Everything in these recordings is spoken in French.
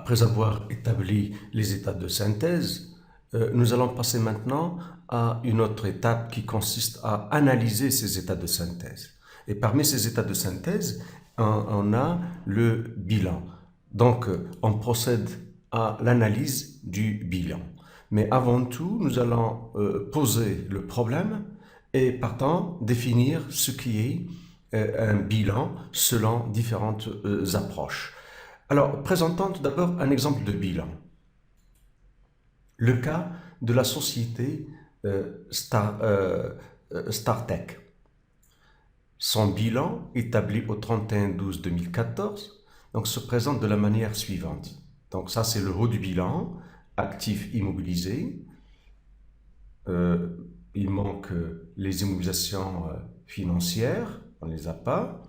Après avoir établi les états de synthèse, nous allons passer maintenant à une autre étape qui consiste à analyser ces états de synthèse. Et parmi ces états de synthèse, on a le bilan. Donc, on procède à l'analyse du bilan. Mais avant tout, nous allons poser le problème et partant définir ce qui est un bilan selon différentes approches. Alors, présentons tout d'abord un exemple de bilan. Le cas de la société StarTech. Son bilan, établi au 31/12/2014, donc, se présente de la manière suivante. Donc ça, c'est le haut du bilan, actifs immobilisés. Il manque les immobilisations financières, on ne les a pas.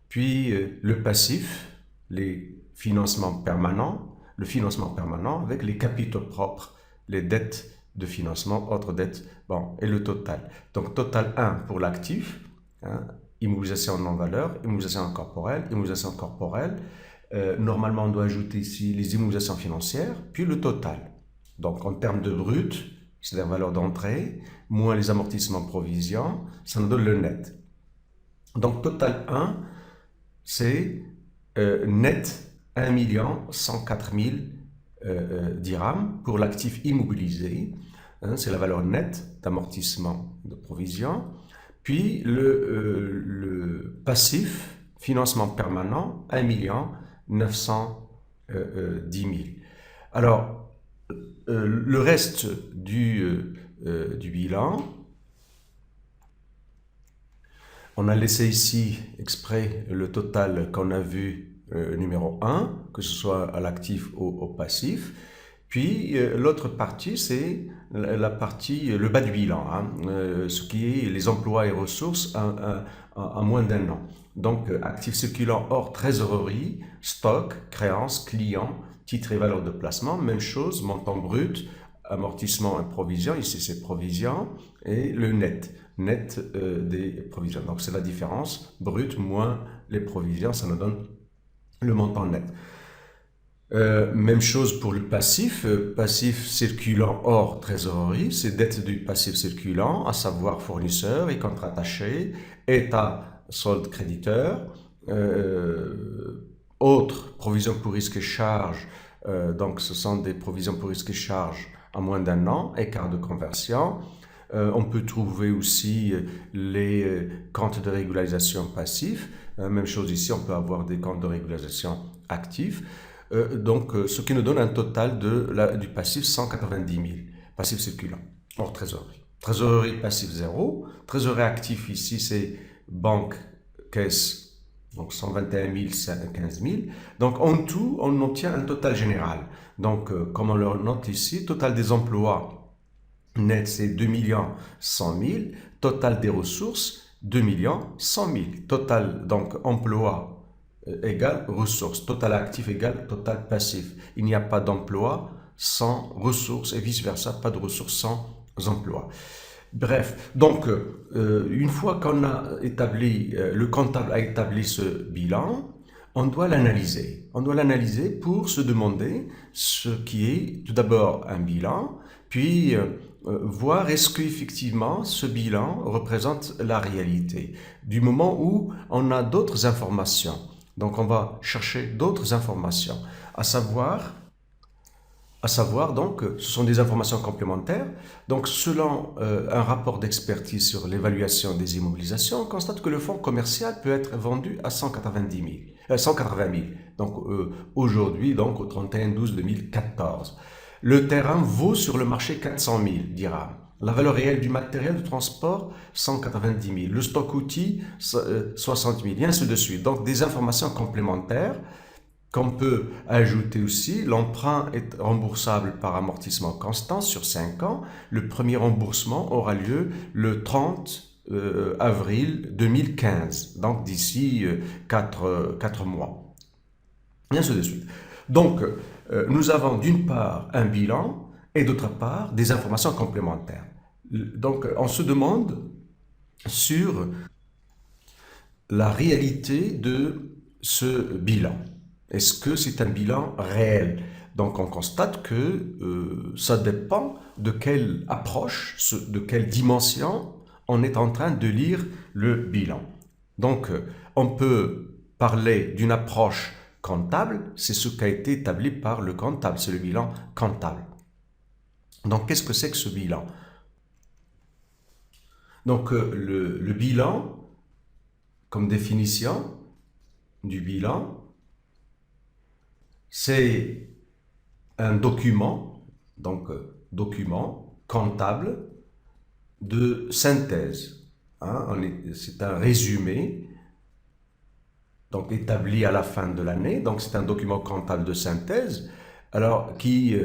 Puis le passif, les financements permanents, le financement permanent avec les capitaux propres, les dettes de financement, autres dettes, bon, et le total. Donc total 1 pour l'actif, hein, immobilisation non-valeur, immobilisation corporelle. Normalement, on doit ajouter ici les immobilisations financières, puis le total. Donc en termes de brut, c'est-à-dire valeur d'entrée, moins les amortissements provisions, ça nous donne le net. Donc total 1, c'est net 1 104 000 dirhams pour l'actif immobilisé. Hein, c'est la valeur nette d'amortissement de provision. Puis le passif, financement permanent, 1 910 000. Alors, le reste du bilan, on a laissé ici exprès le total qu'on a vu numéro 1, que ce soit à l'actif ou au passif. Puis l'autre partie, c'est la partie, le bas du bilan, hein, ce qui est les emplois et ressources à moins d'un an. Donc actifs circulants hors trésorerie, stock, créances, clients, titres et valeurs de placement, même chose, montant brut, amortissement et provision, ici c'est provision, et le net des provisions. Donc c'est la différence, brut moins les provisions, ça nous donne le montant net. Même chose pour le passif, passif circulant hors trésorerie, c'est dette du passif circulant, à savoir fournisseurs et contrats attachés, état, solde créditeur, autres provisions pour risques et charges, donc ce sont des provisions pour risques et charges à moins d'un an, écart de conversion. On peut trouver aussi les comptes de régularisation passifs, même chose ici, on peut avoir des comptes de régularisation actifs. Donc, ce qui nous donne un total du passif 190 000, passif circulant, hors trésorerie. Trésorerie passif 0, trésorerie actif ici c'est banque, caisse, donc 121 000, 15 000. Donc en tout, on obtient un total général. Donc, comme on le note ici, total des emplois net c'est 2 100 000, total des ressources 2 100 000. Total donc emploi égale ressources, total actif égale total passif. Il n'y a pas d'emploi sans ressources et vice-versa, pas de ressources sans emploi. Bref, donc une fois qu'on a établi, le comptable a établi ce bilan, on doit l'analyser. On doit l'analyser pour se demander ce qui est tout d'abord un bilan, puis voir est-ce qu'effectivement ce bilan représente la réalité, du moment où on a d'autres informations. Donc on va chercher d'autres informations, à savoir donc, ce sont des informations complémentaires. Donc selon un rapport d'expertise sur l'évaluation des immobilisations, on constate que le fonds commercial peut être vendu à 180 000. Donc aujourd'hui, donc au 31/12/2014. Le terrain vaut sur le marché 400 000 dirhams. La valeur réelle du matériel de transport, 190 000. Le stock outil, 60 000, et ainsi de suite. Donc, des informations complémentaires qu'on peut ajouter aussi. L'emprunt est remboursable par amortissement constant sur 5 ans. Le premier remboursement aura lieu le 30 avril 2015, donc d'ici 4 mois. Et ainsi de suite. Donc, nous avons d'une part un bilan et d'autre part des informations complémentaires. Donc, on se demande sur la réalité de ce bilan. Est-ce que c'est un bilan réel? Donc on constate que ça dépend de quelle approche, de quelle dimension on est en train de lire le bilan. Donc on peut parler d'une approche comptable, c'est ce qui a été établi par le comptable, c'est le bilan comptable. Donc qu'est-ce que c'est que ce bilan? Donc le bilan, comme définition du bilan, c'est un document, donc document comptable de synthèse. Hein, c'est un résumé, donc établi à la fin de l'année. Donc c'est un document comptable de synthèse, alors qui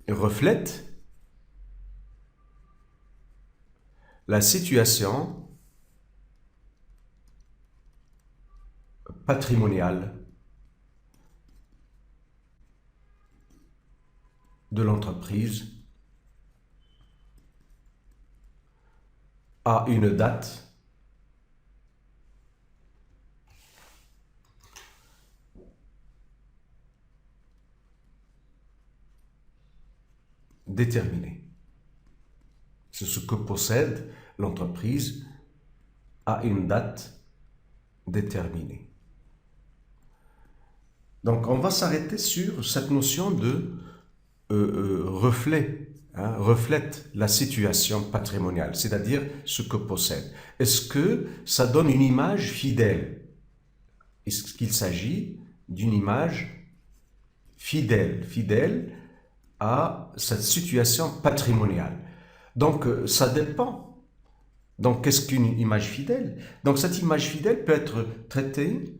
reflète la situation patrimoniale de l'entreprise à une date déterminée. C'est ce que possède l'entreprise à une date déterminée. Donc on va s'arrêter sur cette notion de reflet, hein, reflète la situation patrimoniale, c'est-à-dire ce que possède. Est-ce que ça donne une image fidèle? Est-ce qu'il s'agit d'une image fidèle à cette situation patrimoniale? Donc ça dépend. Donc qu'est-ce qu'une image fidèle? Donc cette image fidèle peut être traitée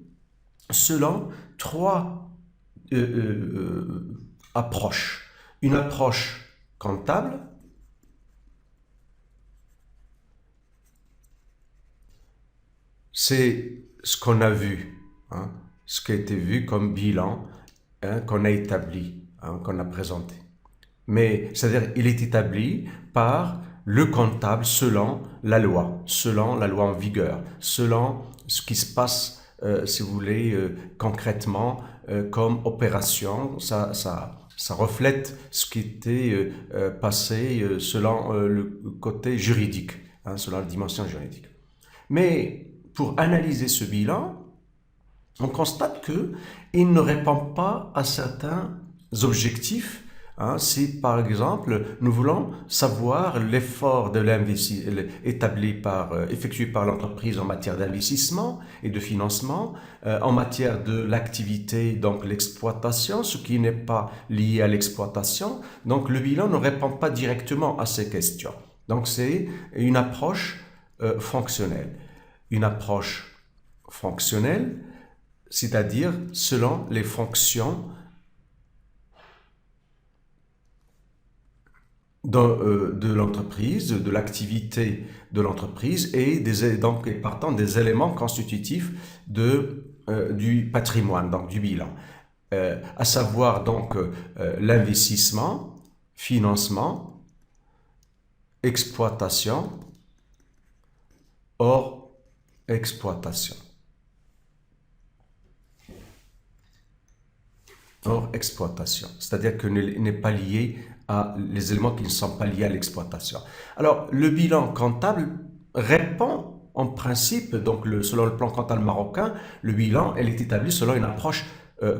selon trois approches. Une approche comptable, c'est ce qu'on a vu, hein, ce qui a été vu comme bilan, hein, qu'on a établi, hein, qu'on a présenté. Mais c'est-à-dire il est établi par le comptable selon la loi en vigueur, selon ce qui se passe, si vous voulez, concrètement comme opération. Ça reflète ce qui était passé selon le côté juridique, hein, selon la dimension juridique. Mais pour analyser ce bilan, on constate qu'il ne répond pas à certains objectifs. Hein, si par exemple nous voulons savoir l'effort de effectué par l'entreprise en matière d'investissement et de financement, en matière de l'activité, donc l'exploitation, ce qui n'est pas lié à l'exploitation, donc le bilan ne répond pas directement à ces questions. Donc c'est une approche fonctionnelle. Une approche fonctionnelle, c'est-à-dire selon les fonctions de l'entreprise, de l'activité de l'entreprise et donc partant des éléments constitutifs du patrimoine, donc du bilan, à savoir donc l'investissement, financement, exploitation, hors exploitation. Hors exploitation, c'est-à-dire que n'est pas lié à les éléments qui ne sont pas liés à l'exploitation. Alors, le bilan comptable répond en principe, donc selon le plan comptable marocain, le bilan, elle est établi selon une approche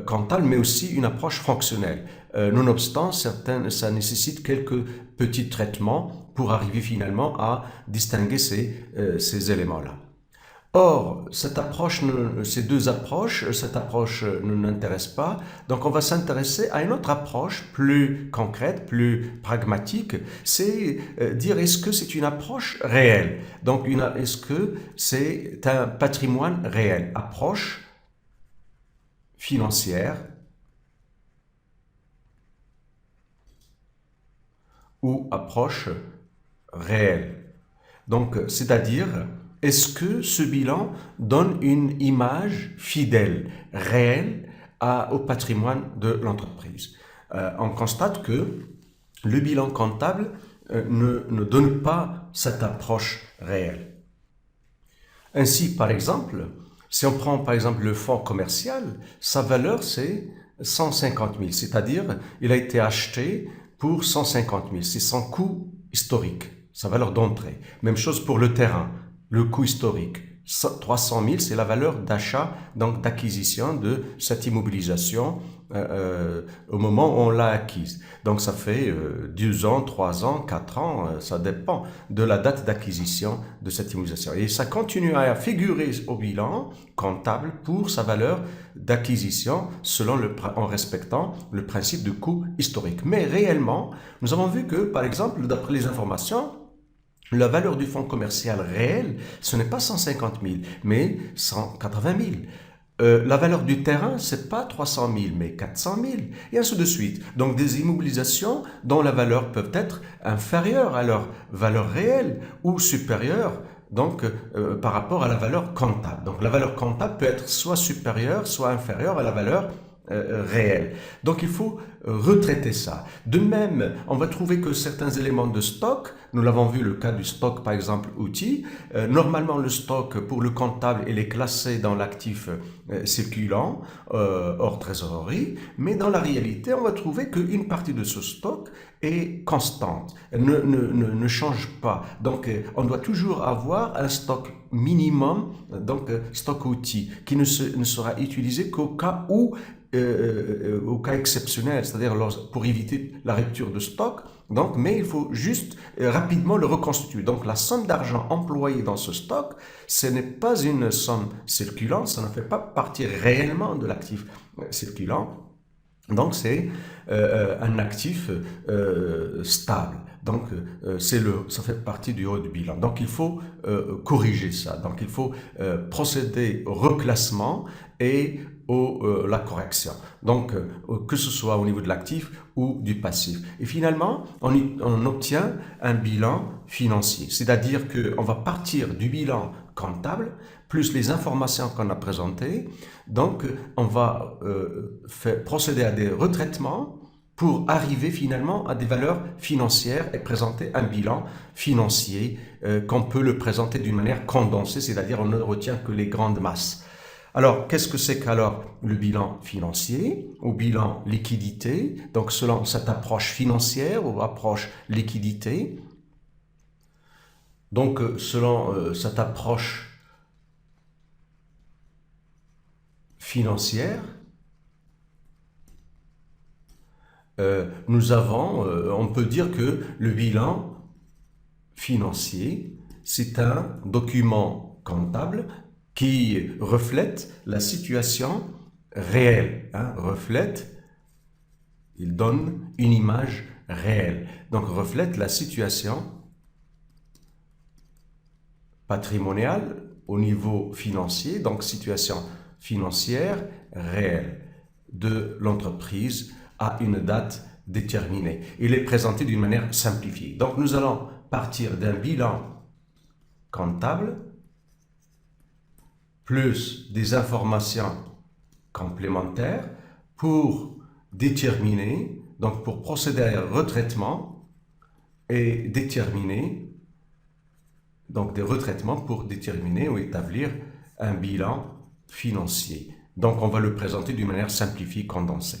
comptable, mais aussi une approche fonctionnelle. Nonobstant, ça nécessite quelques petits traitements pour arriver finalement à distinguer ces éléments-là. Or, ces deux approches, cette approche ne nous intéresse pas, donc on va s'intéresser à une autre approche plus concrète, plus pragmatique, c'est dire est-ce que c'est une approche réelle? Donc est-ce que c'est un patrimoine réel? Approche financière ou approche réelle. Donc, c'est-à-dire, est-ce que ce bilan donne une image fidèle, réelle au patrimoine de l'entreprise? On constate que le bilan comptable ne donne pas cette approche réelle. Ainsi, par exemple, Si on prend par exemple le fonds commercial, sa valeur c'est 150 000, c'est-à-dire il a été acheté pour 150 000, c'est son coût historique, sa valeur d'entrée. Même chose pour le terrain, le coût historique. 300 000, c'est la valeur d'achat, donc d'acquisition de cette immobilisation au moment où on l'a acquise. Donc ça fait 2 ans, 3 ans, 4 ans, ça dépend de la date d'acquisition de cette immobilisation. Et ça continue à figurer au bilan comptable pour sa valeur d'acquisition en respectant le principe de coût historique. Mais réellement, nous avons vu que, par exemple, d'après les informations, la valeur du fonds commercial réel, ce n'est pas 150 000, mais 180 000. La valeur du terrain, c'est pas 300 000, mais 400 000, et ainsi de suite. Donc des immobilisations dont la valeur peut être inférieure à leur valeur réelle ou supérieure donc par rapport à la valeur comptable. Donc la valeur comptable peut être soit supérieure, soit inférieure à la valeur réelle. Donc il faut retraiter ça. De même, on va trouver que certains éléments de stock, nous l'avons vu le cas du stock par exemple outil, normalement le stock pour le comptable il est classé dans l'actif circulant hors trésorerie, mais dans la réalité on va trouver qu'une partie de ce stock est constante, ne change pas. Donc on doit toujours avoir un stock minimum, donc stock outil, qui ne sera utilisé qu'au cas où au cas exceptionnel, c'est-à-dire pour éviter la rupture de stock. Donc, mais il faut juste rapidement le reconstituer. Donc, la somme d'argent employée dans ce stock, ce n'est pas une somme circulante, ça ne fait pas partie réellement de l'actif circulant. Donc, c'est un actif stable. Donc, ça fait partie du haut du bilan. Donc, il faut corriger ça. Donc, il faut procéder au reclassement et la correction. Donc, que ce soit au niveau de l'actif ou du passif. Et finalement, on obtient un bilan financier. C'est-à-dire qu'on va partir du bilan comptable plus les informations qu'on a présentées. Donc, on va procéder à des retraitements pour arriver finalement à des valeurs financières et présenter un bilan financier qu'on peut le présenter d'une manière condensée, c'est-à-dire on ne retient que les grandes masses. Alors, qu'est-ce que c'est qu'alors le bilan financier ou bilan liquidité? Donc, selon cette approche financière ou approche liquidité, donc selon cette approche financière, on peut dire que le bilan financier, c'est un document comptable qui reflète la situation réelle. Il donne une image réelle. Donc, reflète la situation patrimoniale au niveau financier, donc situation financière réelle de l'entreprise à une date déterminée. Il est présenté d'une manière simplifiée. Donc, nous allons partir d'un bilan comptable plus des informations complémentaires pour déterminer, donc pour procéder à un retraitement et déterminer, donc des retraitements pour déterminer ou établir un bilan financier. Donc on va le présenter d'une manière simplifiée, condensée.